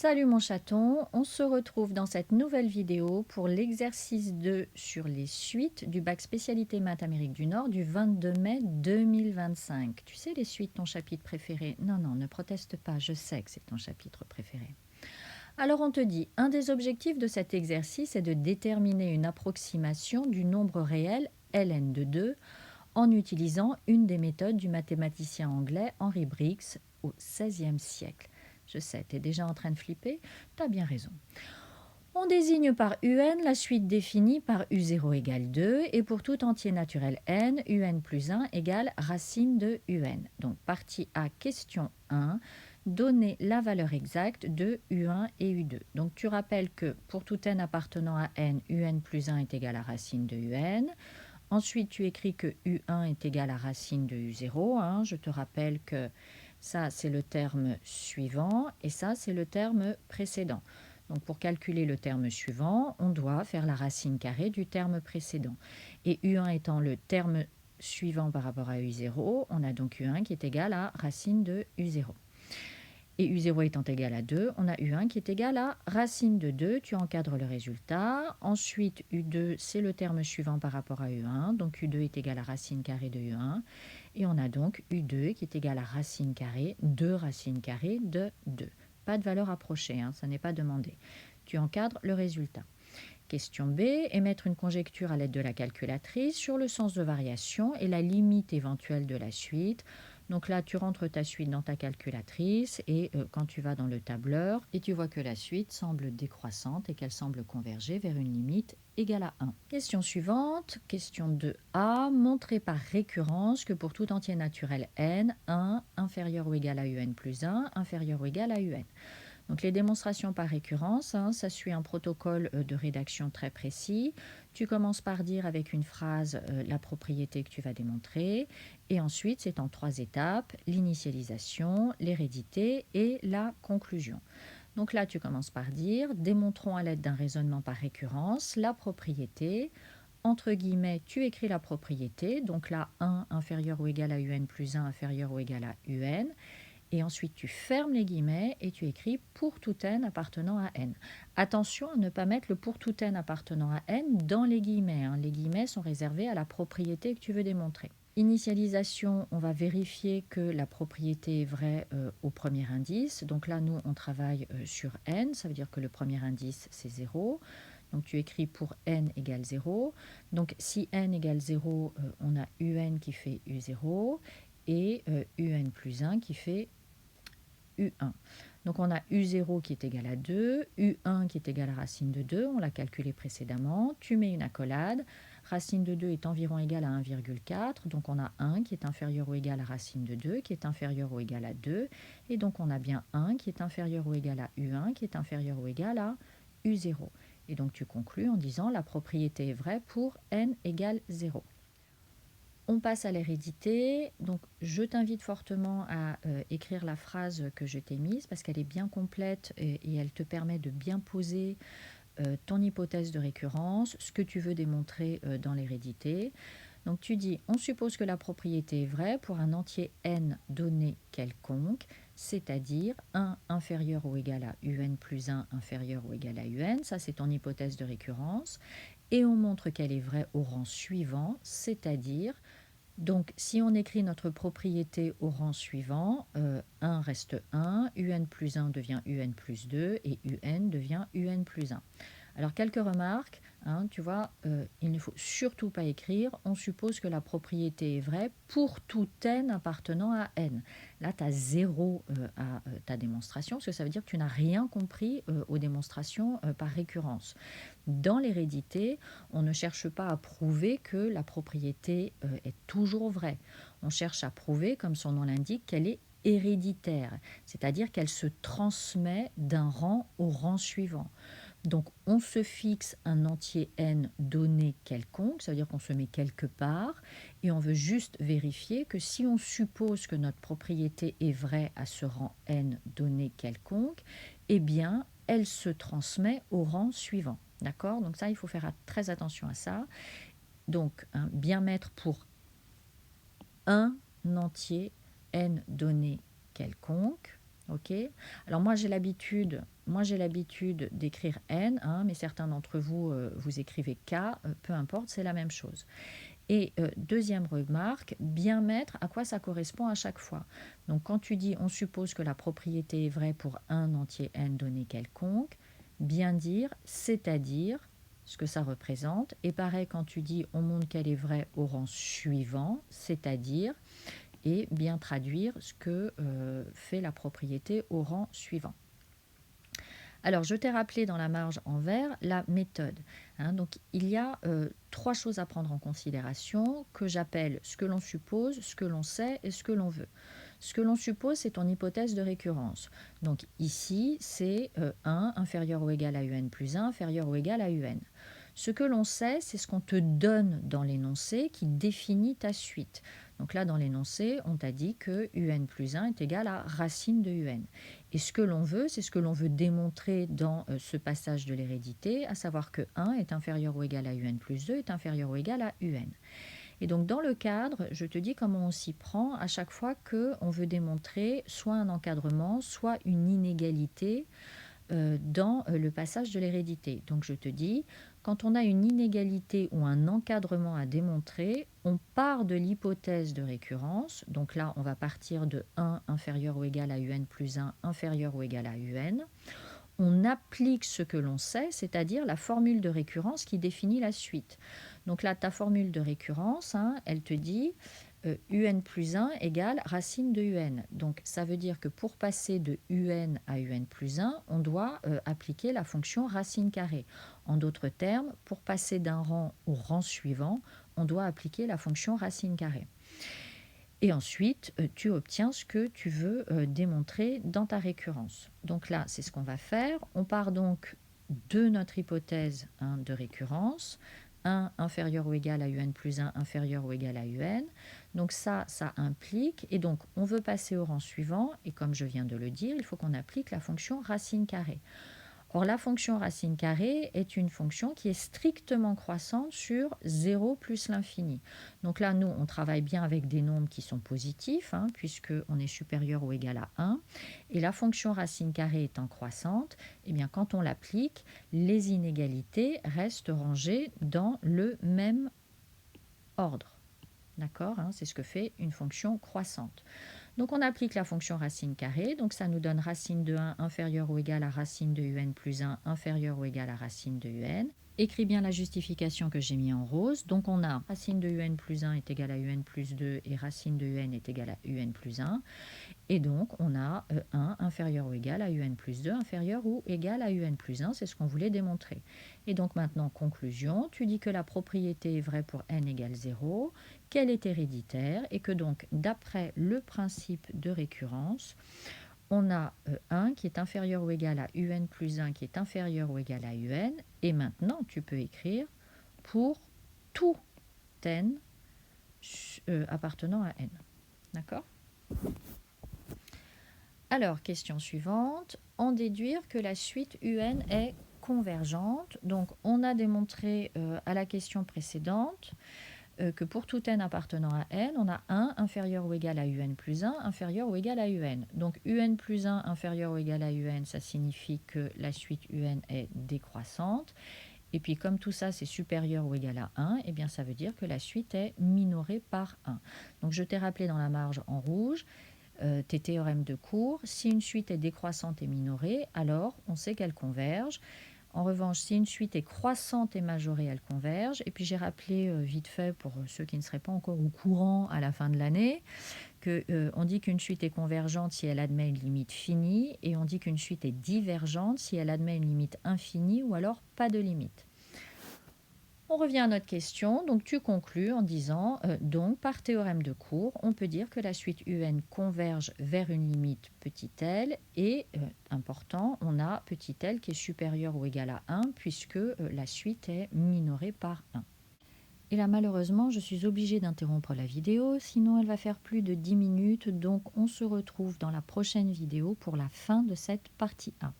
Salut mon chaton, on se retrouve dans cette nouvelle vidéo pour l'exercice 2 sur les suites du bac spécialité maths Amérique du Nord du 22 mai 2025. Tu sais les suites, ton chapitre préféré? Non, ne proteste pas, je sais que c'est ton chapitre préféré. Alors on te dit, un des objectifs de cet exercice est de déterminer une approximation du nombre réel ln de 2 en utilisant une des méthodes du mathématicien anglais Henry Briggs au XVIe siècle. Je sais, tu es déjà en train de flipper? Tu as bien raison. On désigne par un la suite définie par u0 égale 2 et pour tout entier naturel n, un plus 1 égale racine de un. Donc partie A, question 1, donner la valeur exacte de u1 et u2. Donc tu rappelles que pour tout n appartenant à n, un plus 1 est égal à racine de un. Ensuite, tu écris que u1 est égal à racine de u0. Je te rappelle que ça, c'est le terme suivant et ça, c'est le terme précédent. Donc, pour calculer le terme suivant, on doit faire la racine carrée du terme précédent. Et u1 étant le terme suivant par rapport à u0, on a donc u1 qui est égal à racine de u0. Et u0 étant égal à 2, on a u1 qui est égal à racine de 2. Tu encadres le résultat. Ensuite, u2, c'est le terme suivant par rapport à u1. Donc u2 est égal à racine carrée de u1. Et on a donc u2 qui est égal à racine carrée de racine carrée de 2. Pas de valeur approchée, ça n'est pas demandé. Tu encadres le résultat. Question B, émettre une conjecture à l'aide de la calculatrice sur le sens de variation et la limite éventuelle de la suite. Donc là, tu rentres ta suite dans ta calculatrice et quand tu vas dans le tableur, et tu vois que la suite semble décroissante et qu'elle semble converger vers une limite égale à 1. Question suivante, question 2a, montrer par récurrence que pour tout entier naturel n, 1 inférieur ou égal à un plus 1 inférieur ou égal à un. Donc les démonstrations par récurrence, ça suit un protocole de rédaction très précis. Tu commences par dire avec une phrase la propriété que tu vas démontrer. Et ensuite, c'est en 3 étapes, l'initialisation, l'hérédité et la conclusion. Donc là, tu commences par dire, démontrons à l'aide d'un raisonnement par récurrence la propriété. Entre guillemets, tu écris la propriété. Donc là, 1 inférieur ou égal à un plus 1 inférieur ou égal à un. Et ensuite, tu fermes les guillemets et tu écris pour tout n appartenant à n. Attention à ne pas mettre le pour tout n appartenant à n dans les guillemets. Les guillemets sont réservés à la propriété que tu veux démontrer. Initialisation, on va vérifier que la propriété est vraie au premier indice. Donc là, nous, on travaille sur n. Ça veut dire que le premier indice, c'est 0. Donc tu écris pour n égale 0. Donc si n égale 0, on a un qui fait u0 et un plus 1 qui fait u1. Donc on a u0 qui est égal à 2, u1 qui est égal à racine de 2, on l'a calculé précédemment, tu mets une accolade, racine de 2 est environ égale à 1,4, donc on a 1 qui est inférieur ou égal à racine de 2, qui est inférieur ou égal à 2, et donc on a bien 1 qui est inférieur ou égal à u1, qui est inférieur ou égal à u0. Et donc tu conclus en disant la propriété est vraie pour n égale 0. On passe à l'hérédité. Donc, je t'invite fortement à écrire la phrase que je t'ai mise parce qu'elle est bien complète et elle te permet de bien poser ton hypothèse de récurrence, ce que tu veux démontrer dans l'hérédité. Donc, tu dis, on suppose que la propriété est vraie pour un entier n donné quelconque, c'est-à-dire 1 inférieur ou égal à un plus 1 inférieur ou égal à un. Ça, c'est ton hypothèse de récurrence. Et on montre qu'elle est vraie au rang suivant, c'est-à-dire, donc si on écrit notre propriété au rang suivant, 1 reste 1, un plus 1 devient un plus 2 et un devient un plus 1. Alors quelques remarques, tu vois, il ne faut surtout pas écrire « on suppose que la propriété est vraie pour tout n appartenant à n ». Là, tu as 0 à ta démonstration, parce que ça veut dire que tu n'as rien compris aux démonstrations par récurrence. Dans l'hérédité, on ne cherche pas à prouver que la propriété est toujours vraie. On cherche à prouver, comme son nom l'indique, qu'elle est héréditaire, c'est-à-dire qu'elle se transmet d'un rang au rang suivant. Donc, on se fixe un entier n donné quelconque, ça veut dire qu'on se met quelque part, et on veut juste vérifier que si on suppose que notre propriété est vraie à ce rang n donné quelconque, eh bien, elle se transmet au rang suivant. D'accord? Donc ça, il faut faire très attention à ça. Donc, bien mettre pour un entier n donné quelconque. Ok. Alors moi j'ai l'habitude d'écrire n, hein, mais certains d'entre vous, vous écrivez k, peu importe, c'est la même chose. Et deuxième remarque, bien mettre à quoi ça correspond à chaque fois. Donc quand tu dis on suppose que la propriété est vraie pour un entier n donné quelconque, bien dire c'est-à-dire ce que ça représente. Et pareil quand tu dis on montre qu'elle est vraie au rang suivant, c'est-à-dire, et bien traduire ce que fait la propriété au rang suivant. Alors, je t'ai rappelé dans la marge en vert la méthode. Hein. Donc, il y a 3 choses à prendre en considération que j'appelle ce que l'on suppose, ce que l'on sait et ce que l'on veut. Ce que l'on suppose, c'est ton hypothèse de récurrence. Donc, ici, c'est 1 inférieur ou égal à un plus 1 inférieur ou égal à un. Ce que l'on sait, c'est ce qu'on te donne dans l'énoncé qui définit ta suite. Donc là, dans l'énoncé, on t'a dit que un plus 1 est égal à racine de un. Et ce que l'on veut, c'est ce que l'on veut démontrer dans ce passage de l'hérédité, à savoir que 1 est inférieur ou égal à un plus 2 est inférieur ou égal à un. Et donc dans le cadre, je te dis comment on s'y prend à chaque fois qu'on veut démontrer soit un encadrement, soit une inégalité dans le passage de l'hérédité. Donc je te dis, quand on a une inégalité ou un encadrement à démontrer, on part de l'hypothèse de récurrence. Donc là, on va partir de 1 inférieur ou égal à un plus 1 inférieur ou égal à un. On applique ce que l'on sait, c'est-à-dire la formule de récurrence qui définit la suite. Donc là, ta formule de récurrence, hein, elle te dit un plus 1 égale racine de un. Donc ça veut dire que pour passer de un à un plus 1, on doit appliquer la fonction racine carrée. En d'autres termes, pour passer d'un rang au rang suivant, on doit appliquer la fonction racine carrée. Et ensuite, tu obtiens ce que tu veux démontrer dans ta récurrence. Donc là, c'est ce qu'on va faire. On part donc de notre hypothèse de récurrence. 1 inférieur ou égal à un plus 1 inférieur ou égal à un. Donc ça implique, et donc on veut passer au rang suivant, et comme je viens de le dire, il faut qu'on applique la fonction racine carrée. Or, la fonction racine carrée est une fonction qui est strictement croissante sur 0 plus l'infini. Donc là, nous, on travaille bien avec des nombres qui sont positifs, hein, puisqu'on est supérieur ou égal à 1. Et la fonction racine carrée étant croissante, eh bien, quand on l'applique, les inégalités restent rangées dans le même ordre. D'accord, hein, c'est ce que fait une fonction croissante. Donc on applique la fonction racine carrée, donc ça nous donne racine de 1 inférieur ou égal à racine de un plus 1 inférieur ou égal à racine de un. Écris bien la justification que j'ai mis en rose. Donc on a racine de un plus 1 est égal à un plus 2 et racine de un est égal à un plus 1. Et donc on a 1 inférieur ou égal à un plus 2 inférieur ou égal à un plus 1. C'est ce qu'on voulait démontrer. Et donc maintenant, conclusion, tu dis que la propriété est vraie pour n égale 0, qu'elle est héréditaire et que donc d'après le principe de récurrence, on a 1 qui est inférieur ou égal à un plus 1 qui est inférieur ou égal à un. Et maintenant, tu peux écrire pour tout n appartenant à n. D'accord ? Alors, question suivante. En déduire que la suite un est convergente. Donc, on a démontré à la question précédente que pour tout n appartenant à n, on a 1 inférieur ou égal à un plus 1 inférieur ou égal à un. Donc un plus 1 inférieur ou égal à un, ça signifie que la suite un est décroissante. Et puis comme tout ça c'est supérieur ou égal à 1, eh bien ça veut dire que la suite est minorée par 1. Donc je t'ai rappelé dans la marge en rouge tes théorèmes de cours. Si une suite est décroissante et minorée, alors on sait qu'elle converge. En revanche, si une suite est croissante et majorée, elle converge. Et puis j'ai rappelé vite fait, pour ceux qui ne seraient pas encore au courant à la fin de l'année, qu'on dit qu'une suite est convergente si elle admet une limite finie, et on dit qu'une suite est divergente si elle admet une limite infinie ou alors pas de limite. On revient à notre question, donc tu conclus en disant, donc par théorème de cours, on peut dire que la suite un converge vers une limite petit l et, important, on a petit l qui est supérieur ou égal à 1 puisque la suite est minorée par 1. Et là malheureusement je suis obligée d'interrompre la vidéo, sinon elle va faire plus de 10 minutes, donc on se retrouve dans la prochaine vidéo pour la fin de cette partie 1.